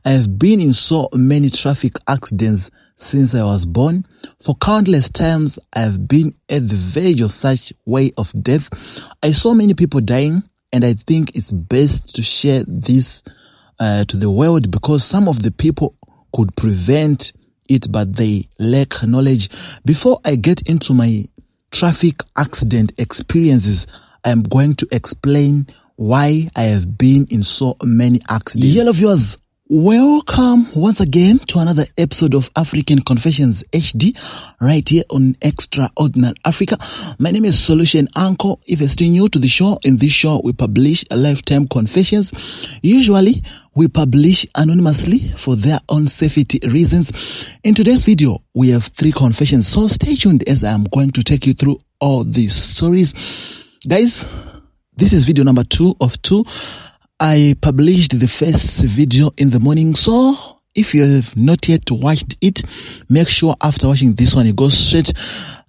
I have been in so many traffic accidents since I was born. For countless times, I have been at the verge of such way of death. I saw many people dying, and I think it's best to share this to the world because some of the people could prevent it, but they lack knowledge. Before I get into my traffic accident experiences, I am going to explain why I have been in so many accidents. Hello viewers, welcome once again to another episode of African Confessions HD right here on Extraordinary Africa. My name is Solution Uncle. If you're still new to the show, in this show we publish a lifetime confessions. Usually we publish anonymously for their own safety reasons. In today's video we have 3 confessions, so stay tuned as I am going to take you through all these stories. Guys, this is video number 2 of 2. I published the first video in the morning, so if you have not yet watched it, make sure after watching this one you go straight.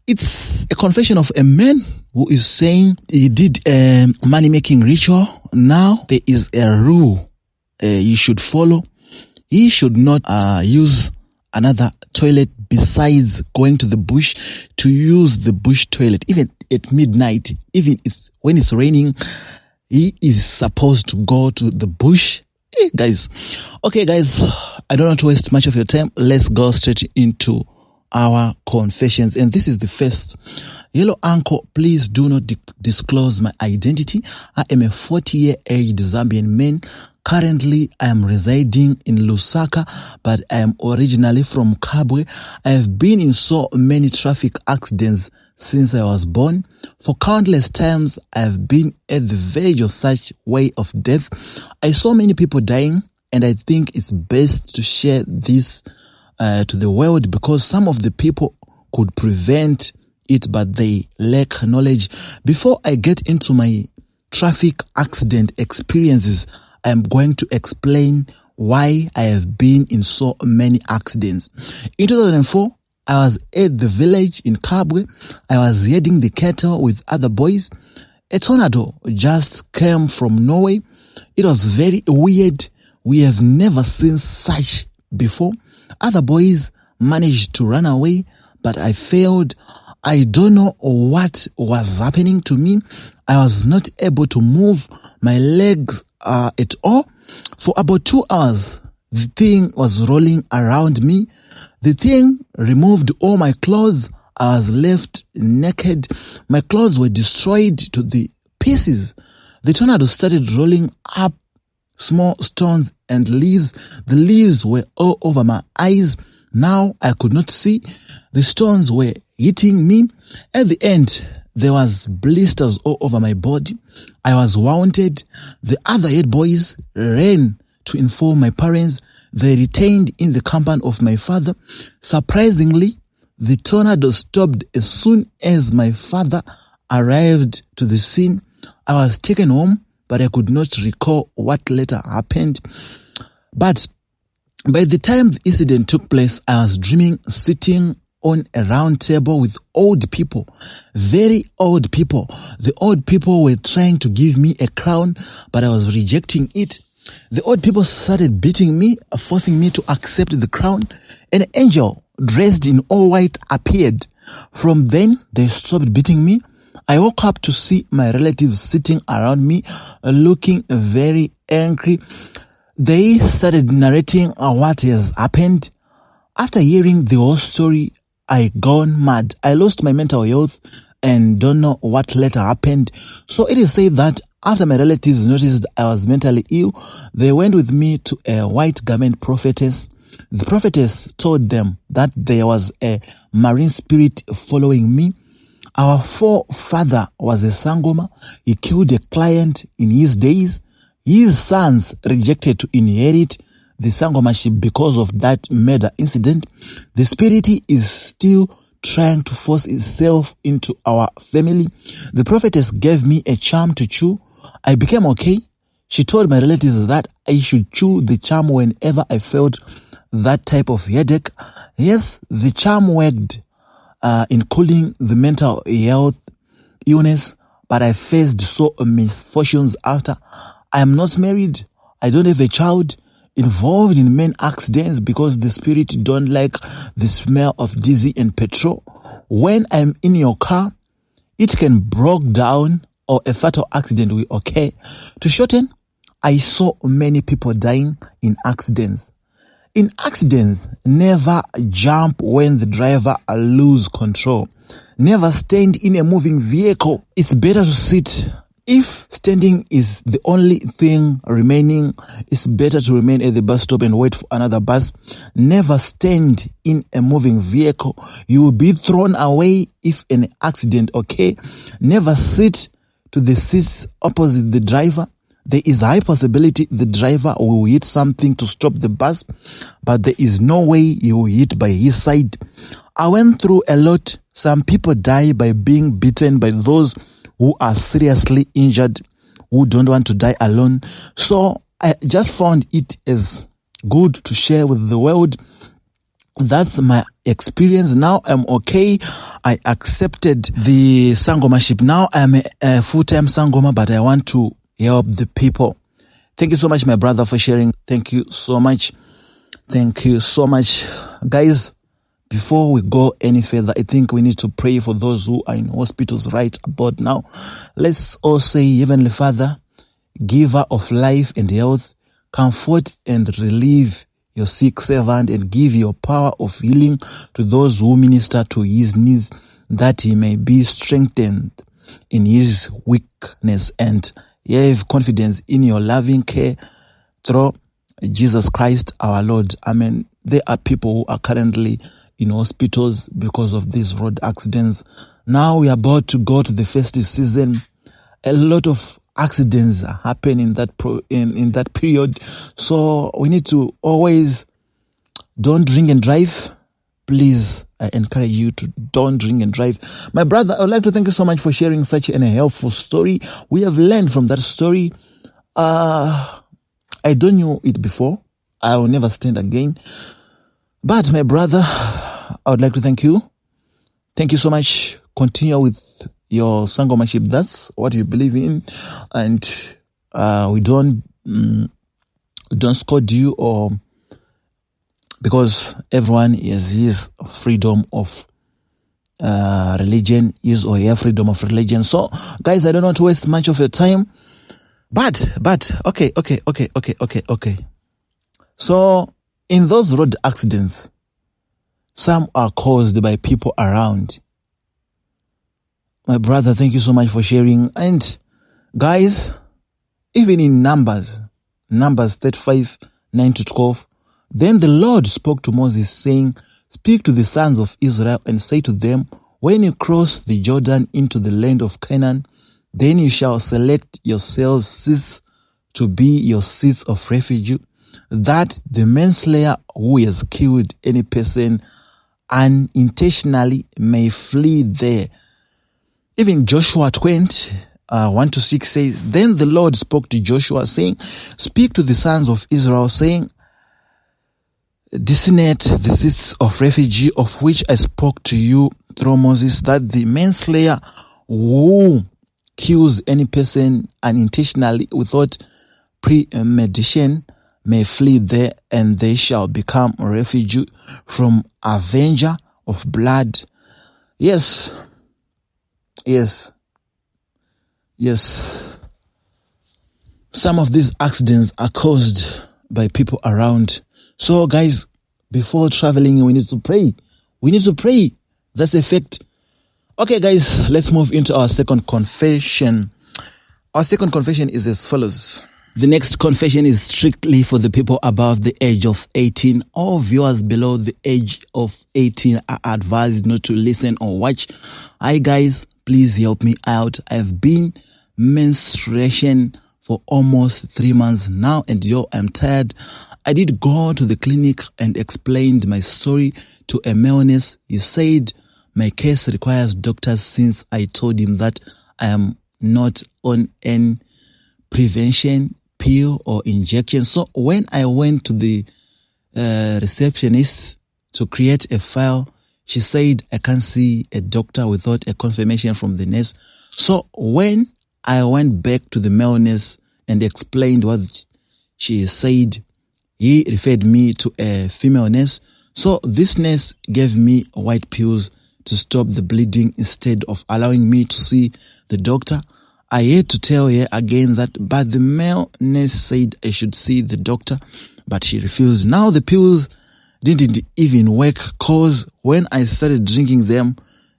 It's a confession of a man who is saying he did a money-making ritual. Now there is a rule he should follow. He should not use another toilet besides going to the bush, to use the bush toilet even at midnight, even when it's raining. He is supposed to go to the bush. Hey, guys. Okay, guys, I don't want to waste much of your time. Let's go straight into our confessions. And this is the first. Hello, uncle, please do not disclose my identity. I am a 40-year-old Zambian man. Currently, I am residing in Lusaka, but I am originally from Kabwe. I have been in so many traffic accidents since I was born. For countless times, I have been at the verge of such way of death. I saw many people dying, and I think it's best to share this to the world because some of the people could prevent it, but they lack knowledge. Before I get into my traffic accident experiences, I am going to explain why I have been in so many accidents. In 2004, I was at the village in Kabwe. I was herding the cattle with other boys. A tornado just came from Norway. It was very weird. We have never seen such before. Other boys managed to run away, but I failed. I don't know what was happening to me. I was not able to move my legs at all. For about 2 hours, the thing was rolling around me. The thing removed all my clothes. I was left naked. My clothes were destroyed to the pieces. The tornado started rolling up small stones and leaves. The leaves were all over my eyes. Now I could not see. The stones were hitting me. At the end, there was blisters all over my body. I was wounded. The other 8 boys ran to inform my parents. They retained in the compound of my father. Surprisingly, the tornado stopped as soon as my father arrived to the scene. I was taken home, but I could not recall what later happened. But by the time the incident took place, I was dreaming, sitting on a round table with old people, very old people. The old people were trying to give me a crown, but I was rejecting it. The old people started beating me, forcing me to accept the crown. An angel dressed in all white appeared. From then, they stopped beating me. I woke up to see my relatives sitting around me, looking very angry. They started narrating what has happened. After hearing the whole story, I gone mad. I lost my mental health and don't know what later happened. So it is said that after my relatives noticed I was mentally ill, they went with me to a white garment prophetess. The prophetess told them that there was a marine spirit following me. Our forefather was a Sangoma. He killed a client in his days. His sons rejected to inherit the Sangomanship because of that murder incident. The spirit is still trying to force itself into our family. The prophetess gave me a charm to chew. I became okay. She told my relatives that I should chew the charm whenever I felt that type of headache. Yes, the charm worked in cooling the mental health illness, but I faced so misfortunes after. I am not married. I don't have a child. involved in many accidents because the spirit don't like the smell of diesel and petrol. When I'm in your car, it can break down or a fatal accident will occur. To shorten, I saw many people dying in accidents. In accidents, never jump when the driver loses control. Never stand in a moving vehicle. It's better to sit. If standing is the only thing remaining, it's better to remain at the bus stop and wait for another bus. Never stand in a moving vehicle. You will be thrown away if an accident occurs. Never sit to the seats opposite the driver. There is a high possibility the driver will hit something to stop the bus, but there is no way you will hit by his side. I went through a lot. Some people die by being beaten by those who are seriously injured, who don't want to die alone. So I just found it as good to share with the world. That's my experience. Now I'm okay. I accepted the Sangomanship. Now I'm a full-time Sangoma, but I want to help the people. Thank you so much, my brother, for sharing. Thank you so much. Thank you so much. Guys, before we go any further, I think we need to pray for those who are in hospitals right about now. Let's all say, Heavenly Father, giver of life and health, comfort and relieve your sick servant and give your power of healing to those who minister to his needs, that he may be strengthened in his weakness and have confidence in your loving care through Jesus Christ our Lord. Amen. There are people who are currently in hospitals because of these road accidents. Now we are about to go to the festive season. A lot of accidents happen in that in that period. So we need to always don't drink and drive. Please, I encourage you to don't drink and drive. My brother, I would like to thank you so much for sharing such a helpful story. We have learned from that story. I don't know it before. I will never stand again. But my brother, I would like to thank you. Thank you so much. Continue with your Sangomanship. That's what you believe in. And we don't scold you, or because everyone has his freedom of religion, his or her freedom of religion. So guys, I don't want to waste much of your time. But okay. So in those road accidents, some are caused by people around. My brother, thank you so much for sharing. And guys, even in Numbers 35, 9-12, then the Lord spoke to Moses, saying, "Speak to the sons of Israel and say to them, when you cross the Jordan into the land of Canaan, then you shall select yourselves seats to be your seats of refuge, that the manslayer who has killed any person unintentionally may flee there." Even Joshua 20, 1-6 says, "Then the Lord spoke to Joshua, saying, Speak to the sons of Israel, saying, designate the seats of refuge of which I spoke to you through Moses, that the manslayer who kills any person unintentionally without premeditation may flee there, and they shall become a refuge from avenger of blood." Yes. Some of these accidents are caused by people around. So guys, before traveling, we need to pray. That's a fact. Okay guys, let's move into our second confession. Our second confession is as follows. The next confession is strictly for the people above the age of 18. All viewers below the age of 18 are advised not to listen or watch. Hi guys, please help me out. I've been menstruation for almost 3 months now, and I'm tired. I did go to the clinic and explained my story to a male nurse. He said my case requires doctors, since I told him that I am not on an prevention pill or injection. So when I went to the receptionist to create a file, she said I can't see a doctor without a confirmation from the nurse. So when I went back to the male nurse and explained what she said, He referred me to a female nurse. So this nurse gave me white pills to stop the bleeding instead of allowing me to see the doctor. I had to tell her again that, but the male nurse said I should see the doctor, but she refused. Now the pills didn't even work, cause when I started drinking them,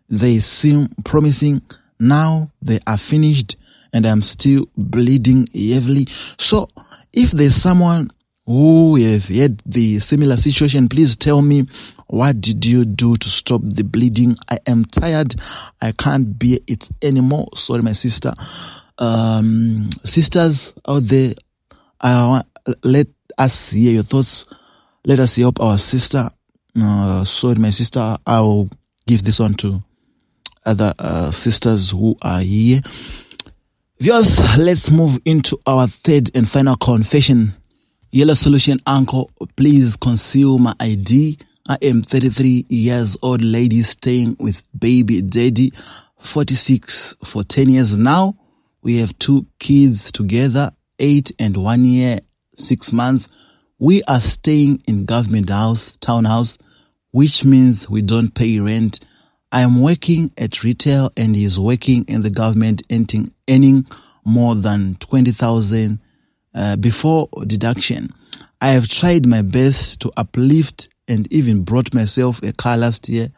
they seem promising. Now they are finished and I'm still bleeding heavily. So if there's someone who have had the similar situation, please tell me, what did you do to stop the bleeding? I am tired. I can't bear it anymore. Sorry, my sister. Sisters out there, let us hear your thoughts. Let us help our sister. Sorry, my sister. I will give this one to other sisters who are here. Viewers, let's move into our third and final confession. Yellow Solution uncle, please conceal my ID. I am 33 years old lady staying with baby daddy, 46 for 10 years now. We have 2 kids together, 8 and 1 year, 6 months. We are staying in government house, townhouse, which means we don't pay rent. I am working at retail and he is working in the government, earning more than 20,000 before deduction. I have tried my best to uplift and even brought myself a car last year,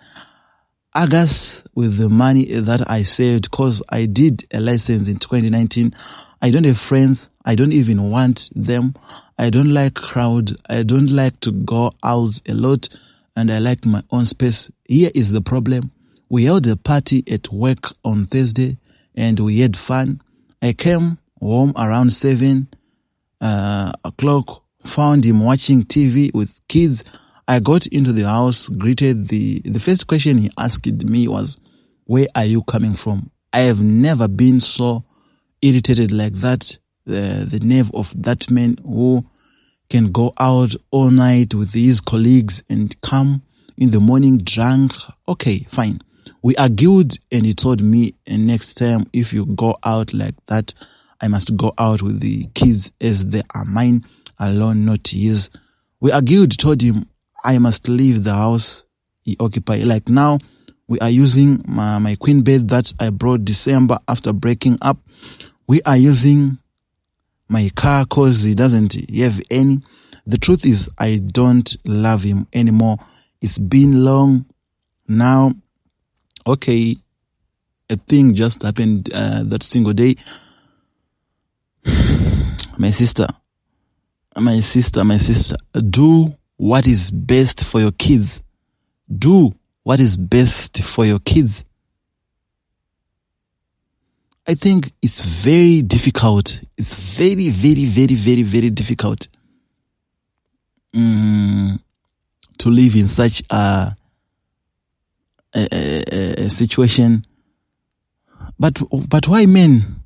August, with the money that I saved, because I did a license in 2019. I don't have friends. I don't even want them. I don't like crowd. I don't like to go out a lot, and I like my own space. Here is the problem. We held a party at work on Thursday and we had fun. I came home around 7 o'clock, found him watching TV with kids. I got into the house, greeted the first question he asked me was, where are you coming from? I have never been so irritated like that. The nerve of that man who can go out all night with his colleagues and come in the morning drunk. Okay, fine. We argued and he told me, and next time if you go out like that, I must go out with the kids as they are mine alone, not his. We argued, told him I must leave the house he occupied. Like now, we are using my queen bed that I brought December after breaking up. We are using my car because he doesn't have any. The truth is, I don't love him anymore. It's been long now. Okay, a thing just happened that single day. My sister, do what is best for your kids. Do what is best for your kids. I think it's very difficult. It's very, very, very, very, very difficult to live in such a situation. But why men?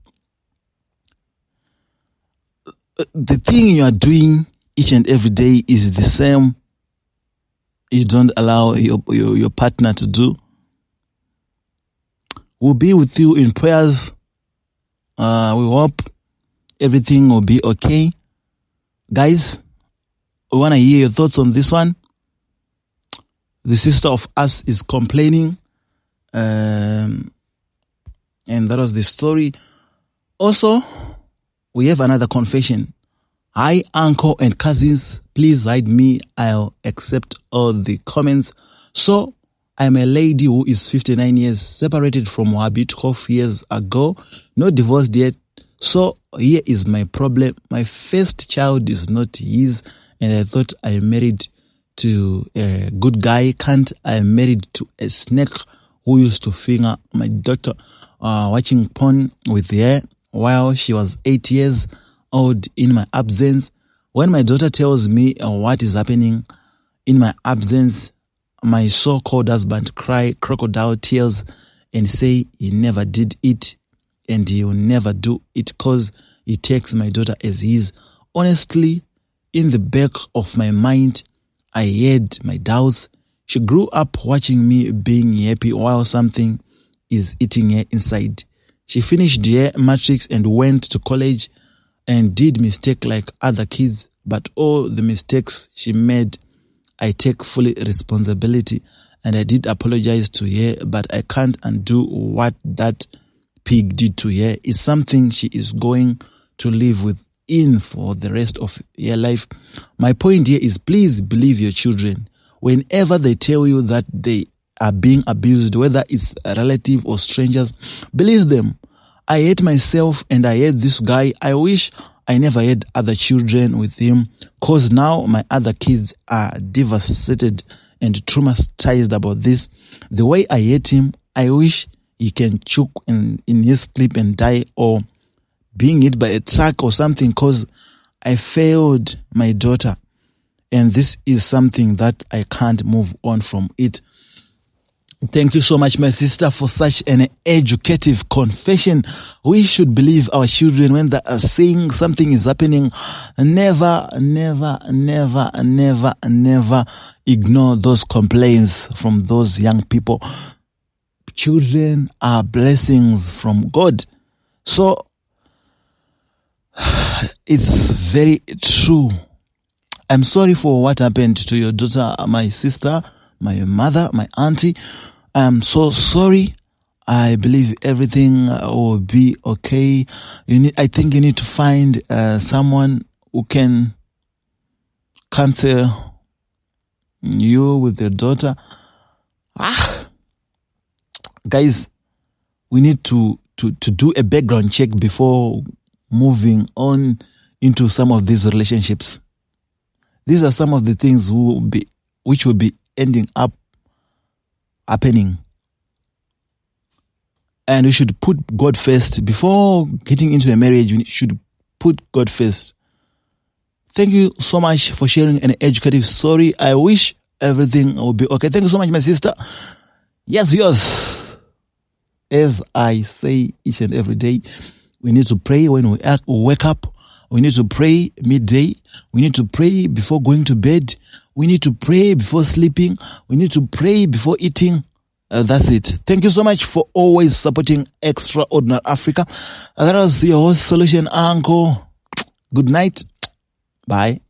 The thing you are doing each and every day is the same. You don't allow your partner to do. We'll be with you in prayers. We hope everything will be okay. Guys, we want to hear your thoughts on this one. The sister of us is complaining. And that was the story. Also, we have another confession. Hi, uncle and cousins. Please hide me. I'll accept all the comments. So, I'm a lady who is 59 years, separated from her hubby 12 years ago, not divorced yet. So, here is my problem. My first child is not his, and I thought I married to a good guy. Can't I am married to a snake who used to finger my daughter watching porn with her while she was 8 years old in my absence. When my daughter tells me what is happening in my absence, my so-called husband cry crocodile tears and say he never did it and he will never do it because he takes my daughter as his. Honestly, in the back of my mind, I had my doubts. She grew up watching me being happy while something is eating her inside. She finished her matrix and went to college and did mistake like other kids. but all the mistakes she made, I take fully responsibility, and I did apologize to her, but I can't undo what that pig did to her. It's something she is going to live within for the rest of her life. My point here is, please believe your children. Whenever they tell you that they are being abused, whether it's a relative or strangers, believe them. I hate myself and I hate this guy. I wish I never had other children with him, because now my other kids are devastated and traumatized about this. The way I hate him, I wish he can choke in his sleep and die, or being hit by a truck or something, because I failed my daughter. And this is something that I can't move on from it. Thank you so much, my sister, for such an educative confession. We should believe our children when they are saying something is happening. Never, never, never, never, never ignore those complaints from those young people. Children are blessings from God. So, it's very true. I'm sorry for what happened to your daughter, my sister, my mother, my auntie. I'm so sorry. I believe everything will be okay. I think you need to find someone who can counsel you with your daughter. Guys, we need to do a background check before moving on into some of these relationships. These are some of the things which will be ending up happening. And we should put God first. Before getting into a marriage, we should put God first. Thank you so much for sharing an educative story. I wish everything will be okay. Thank you so much, my sister. Yes, as I say each and every day, we need to pray when we wake up. We need to pray midday. We need to pray before going to bed. We need to pray before sleeping. We need to pray before eating. That's it. Thank you so much for always supporting Extraordinary Africa. That was your host, Solution Uncle. Good night. Bye.